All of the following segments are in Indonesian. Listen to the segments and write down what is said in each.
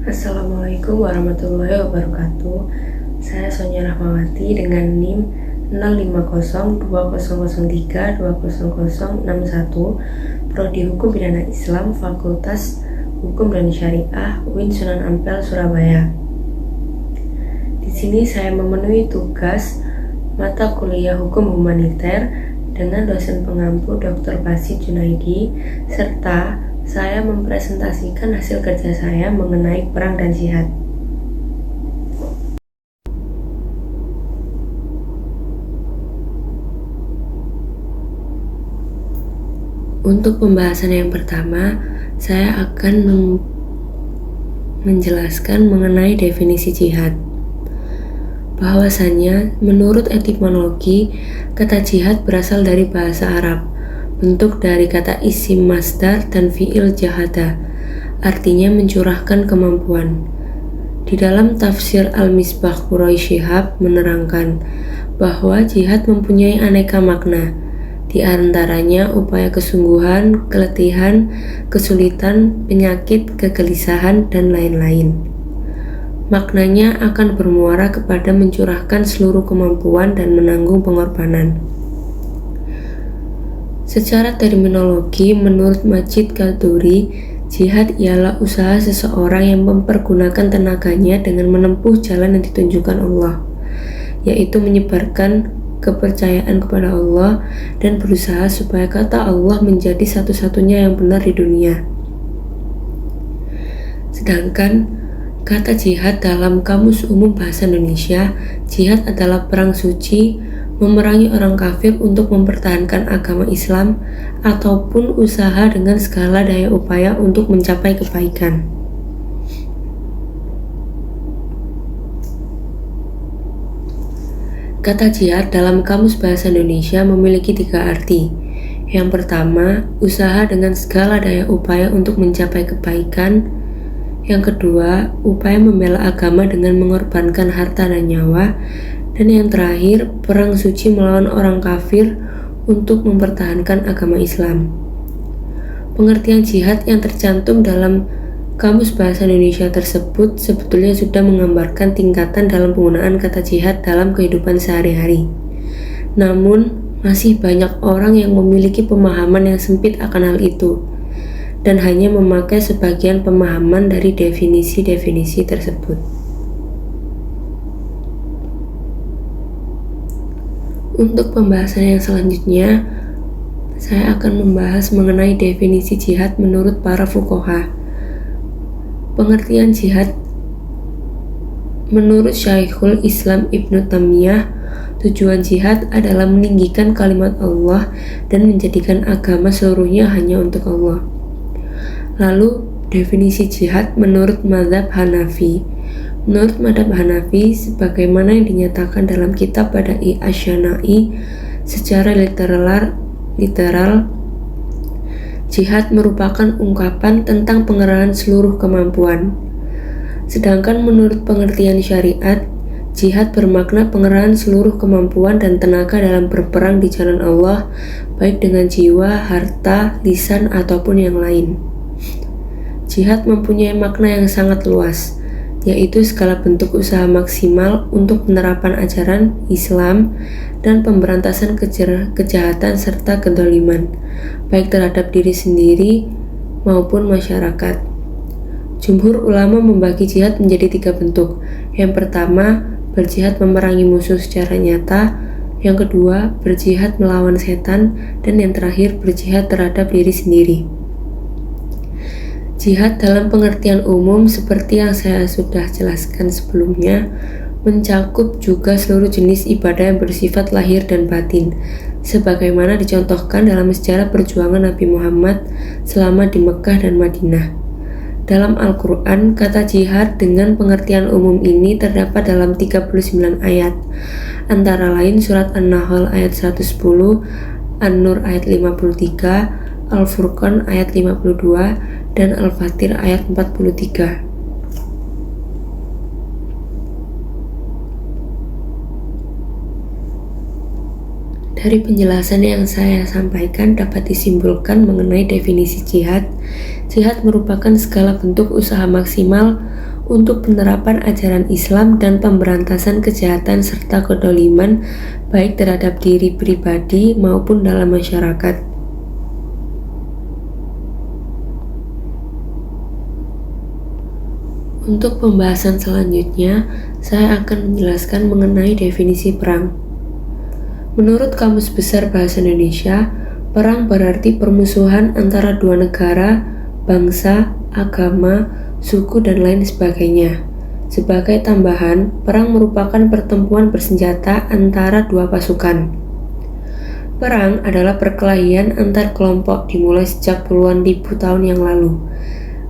Assalamualaikum warahmatullahi wabarakatuh. Saya Sonia Rahmawati dengan NIM 050200320061, Prodi Hukum Pidana Islam, Fakultas Hukum dan Syariah, UIN Sunan Ampel, Surabaya. Di sini saya memenuhi tugas mata kuliah Hukum Humaniter dengan dosen pengampu Dr. Basit Junaidi, serta saya mempresentasikan hasil kerja saya mengenai perang dan jihad. Untuk pembahasan yang pertama, saya akan menjelaskan mengenai definisi jihad. Bahwasannya, menurut etimologi, kata jihad berasal dari bahasa Arab, bentuk dari kata isim masdar dan fi'il jahada, artinya mencurahkan kemampuan. Di dalam tafsir Al-Misbah Quraisy Shihab menerangkan bahwa jihad mempunyai aneka makna, di antaranya upaya kesungguhan, keletihan, kesulitan, penyakit, kegelisahan, dan lain-lain. Maknanya akan bermuara kepada mencurahkan seluruh kemampuan dan menanggung pengorbanan. Secara terminologi, menurut Majid Kalduri, jihad ialah usaha seseorang yang mempergunakan tenaganya dengan menempuh jalan yang ditunjukkan Allah, yaitu menyebarkan kepercayaan kepada Allah dan berusaha supaya kata Allah menjadi satu-satunya yang benar di dunia. Sedangkan kata jihad dalam Kamus Umum Bahasa Indonesia, jihad adalah perang suci, memerangi orang kafir untuk mempertahankan agama Islam, ataupun usaha dengan segala daya upaya untuk mencapai kebaikan. Kata jihad dalam Kamus Bahasa Indonesia memiliki 3 arti. Yang pertama, usaha dengan segala daya upaya untuk mencapai kebaikan. Yang kedua, upaya membela agama dengan mengorbankan harta dan nyawa. Dan yang terakhir, perang suci melawan orang kafir untuk mempertahankan agama Islam. Pengertian jihad yang tercantum dalam Kamus Bahasa Indonesia tersebut sebetulnya sudah menggambarkan tingkatan dalam penggunaan kata jihad dalam kehidupan sehari-hari. Namun, masih banyak orang yang memiliki pemahaman yang sempit akan hal itu, dan hanya memakai sebagian pemahaman dari definisi-definisi tersebut. Untuk pembahasan yang selanjutnya, saya akan membahas mengenai definisi jihad menurut para fuqaha. Pengertian jihad menurut Syekhul Islam Ibnu Taimiyah, tujuan jihad adalah meninggikan kalimat Allah dan menjadikan agama seluruhnya hanya untuk Allah. Lalu, definisi jihad menurut mazhab Hanafi. Menurut mazhab Hanafi, sebagaimana yang dinyatakan dalam kitab Bada'i Asy-Syana'i, secara literal, jihad merupakan ungkapan tentang pengerahan seluruh kemampuan. Sedangkan menurut pengertian syariat, jihad bermakna pengerahan seluruh kemampuan dan tenaga dalam berperang di jalan Allah, baik dengan jiwa, harta, lisan, ataupun yang lain. Jihad mempunyai makna yang sangat luas, yaitu segala bentuk usaha maksimal untuk penerapan ajaran Islam dan pemberantasan kejahatan serta kezaliman, baik terhadap diri sendiri maupun masyarakat. Jumhur ulama membagi jihad menjadi 3 bentuk. Yang pertama, berjihad memerangi musuh secara nyata. Yang kedua, berjihad melawan setan. Dan yang terakhir, berjihad terhadap diri sendiri. Jihad dalam pengertian umum seperti yang saya sudah jelaskan sebelumnya mencakup juga seluruh jenis ibadah yang bersifat lahir dan batin, sebagaimana dicontohkan dalam sejarah perjuangan Nabi Muhammad selama di Mekah dan Madinah. Dalam Al-Quran, kata jihad dengan pengertian umum ini terdapat dalam 39 ayat, antara lain surat An-Nahl ayat 110, An-Nur ayat 53, Al-Furqan ayat 52, dan Al-Fatir ayat 43. Dari penjelasan yang saya sampaikan dapat disimpulkan mengenai definisi jihad. Jihad merupakan segala bentuk usaha maksimal untuk penerapan ajaran Islam dan pemberantasan kejahatan serta kedoliman baik terhadap diri pribadi maupun dalam masyarakat. Untuk pembahasan selanjutnya, saya akan menjelaskan mengenai definisi perang. Menurut Kamus Besar Bahasa Indonesia, perang berarti permusuhan antara dua negara, bangsa, agama, suku, dan lain sebagainya. Sebagai tambahan, perang merupakan pertempuran bersenjata antara dua pasukan. Perang adalah perkelahian antar kelompok dimulai sejak puluhan ribu tahun yang lalu.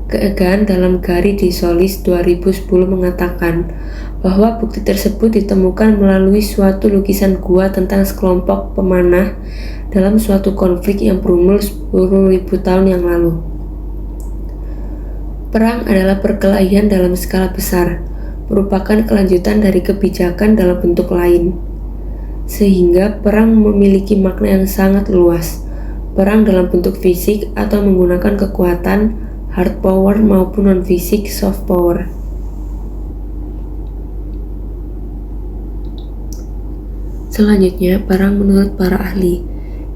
Keegan dalam Gari di Solis 2010 mengatakan bahwa bukti tersebut ditemukan melalui suatu lukisan gua tentang sekelompok pemanah dalam suatu konflik yang berumur 10.000 tahun yang lalu. Perang adalah perkelahian dalam skala besar, merupakan kelanjutan dari kebijakan dalam bentuk lain. Sehingga perang memiliki makna yang sangat luas. Perang dalam bentuk fisik atau menggunakan kekuatan, hard power maupun non-fisik, soft power. Selanjutnya, perang menurut para ahli.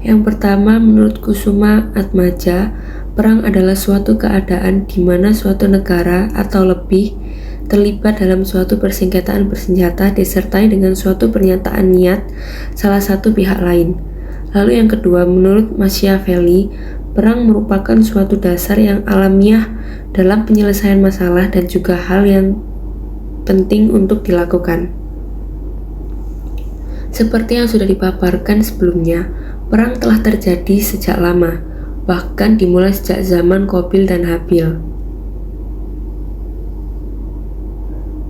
Yang pertama, menurut Kusuma Atmaja, perang adalah suatu keadaan di mana suatu negara atau lebih terlibat dalam suatu persengketaan bersenjata disertai dengan suatu pernyataan niat salah satu pihak lain. Lalu yang kedua, menurut Machiavelli, perang merupakan suatu dasar yang alamiah dalam penyelesaian masalah dan juga hal yang penting untuk dilakukan. Seperti yang sudah dipaparkan sebelumnya, perang telah terjadi sejak lama, bahkan dimulai sejak zaman Qabil dan Habil.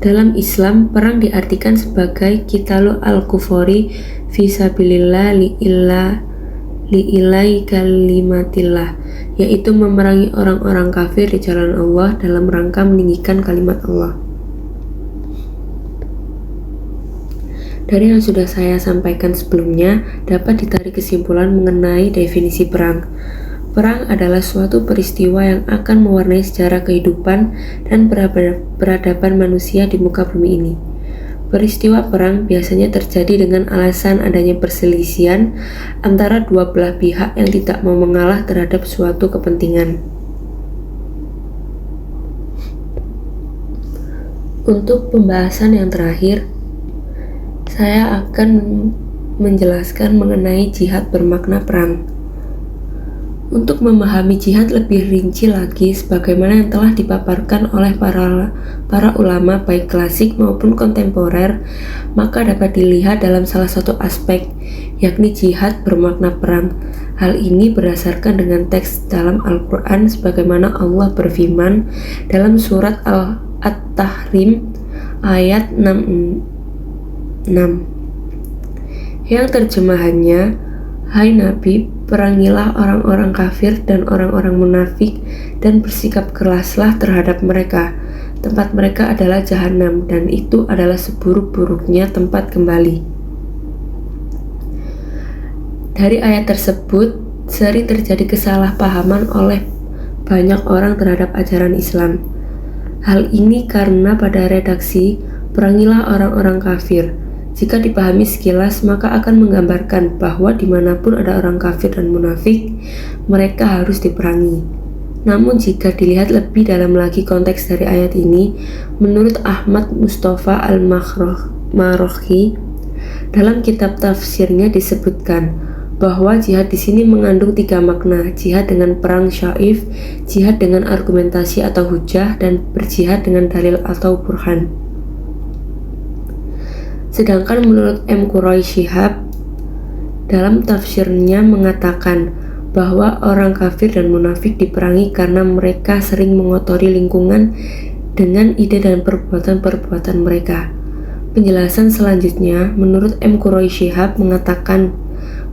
Dalam Islam, perang diartikan sebagai qitalu al-kufari fi sabilillah li'ilai kalimatillah, yaitu memerangi orang-orang kafir di jalan Allah dalam rangka meninggikan kalimat Allah. Dari yang sudah saya sampaikan sebelumnya, dapat ditarik kesimpulan mengenai definisi perang. Perang adalah suatu peristiwa yang akan mewarnai sejarah kehidupan dan peradaban manusia di muka bumi ini. Peristiwa perang biasanya terjadi dengan alasan adanya perselisihan antara dua belah pihak yang tidak mau mengalah terhadap suatu kepentingan. Untuk pembahasan yang terakhir, saya akan menjelaskan mengenai jihad bermakna perang. Untuk memahami jihad lebih rinci lagi sebagaimana yang telah dipaparkan oleh para ulama baik klasik maupun kontemporer, maka dapat dilihat dalam salah satu aspek, yakni jihad bermakna perang. Hal ini berdasarkan dengan teks dalam Al-Quran sebagaimana Allah berfirman dalam surat At-Tahrim ayat 6, yang terjemahannya, "Hai Nabi, perangilah orang-orang kafir dan orang-orang munafik dan bersikap keraslah terhadap mereka. Tempat mereka adalah jahanam dan itu adalah seburuk-buruknya tempat kembali." Dari ayat tersebut sering terjadi kesalahpahaman oleh banyak orang terhadap ajaran Islam. Hal ini karena pada redaksi perangilah orang-orang kafir, jika dipahami sekilas maka akan menggambarkan bahwa dimanapun ada orang kafir dan munafik, mereka harus diperangi. Namun jika dilihat lebih dalam lagi konteks dari ayat ini, menurut Ahmad Mustafa Al-Marokhi, dalam kitab tafsirnya disebutkan bahwa jihad di sini mengandung 3 makna: jihad dengan perang syaif, jihad dengan argumentasi atau hujah, dan berjihad dengan dalil atau burhan. Sedangkan menurut M. Quraish Shihab dalam tafsirnya mengatakan bahwa orang kafir dan munafik diperangi karena mereka sering mengotori lingkungan dengan ide dan perbuatan-perbuatan mereka. Penjelasan selanjutnya, menurut M. Quraish Shihab mengatakan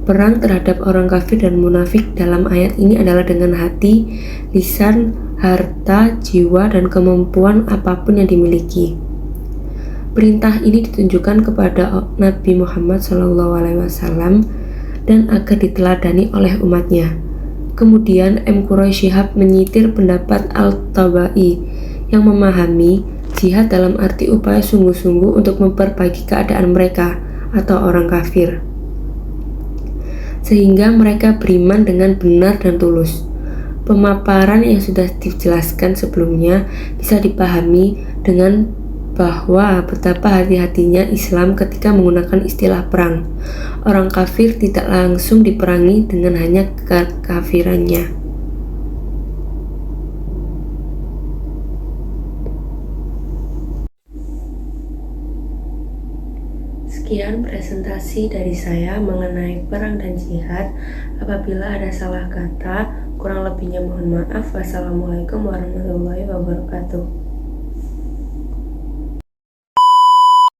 perang terhadap orang kafir dan munafik dalam ayat ini adalah dengan hati, lisan, harta, jiwa, dan kemampuan apapun yang dimiliki. Perintah ini ditunjukkan kepada Nabi Muhammad SAW dan agar diteladani oleh umatnya. Kemudian M. Quraish Shihab menyitir pendapat Al-Tabai yang memahami Jihad dalam arti upaya sungguh-sungguh untuk memperbaiki keadaan mereka atau orang kafir, sehingga mereka beriman dengan benar dan tulus. Pemaparan yang sudah dijelaskan sebelumnya bisa dipahami dengan bahwa betapa hati-hatinya Islam ketika menggunakan istilah perang. Orang kafir tidak langsung diperangi dengan hanya kekafirannya. Sekian presentasi dari saya mengenai perang dan jihad. Apabila ada salah kata, kurang lebihnya mohon maaf. Wassalamualaikum warahmatullahi wabarakatuh.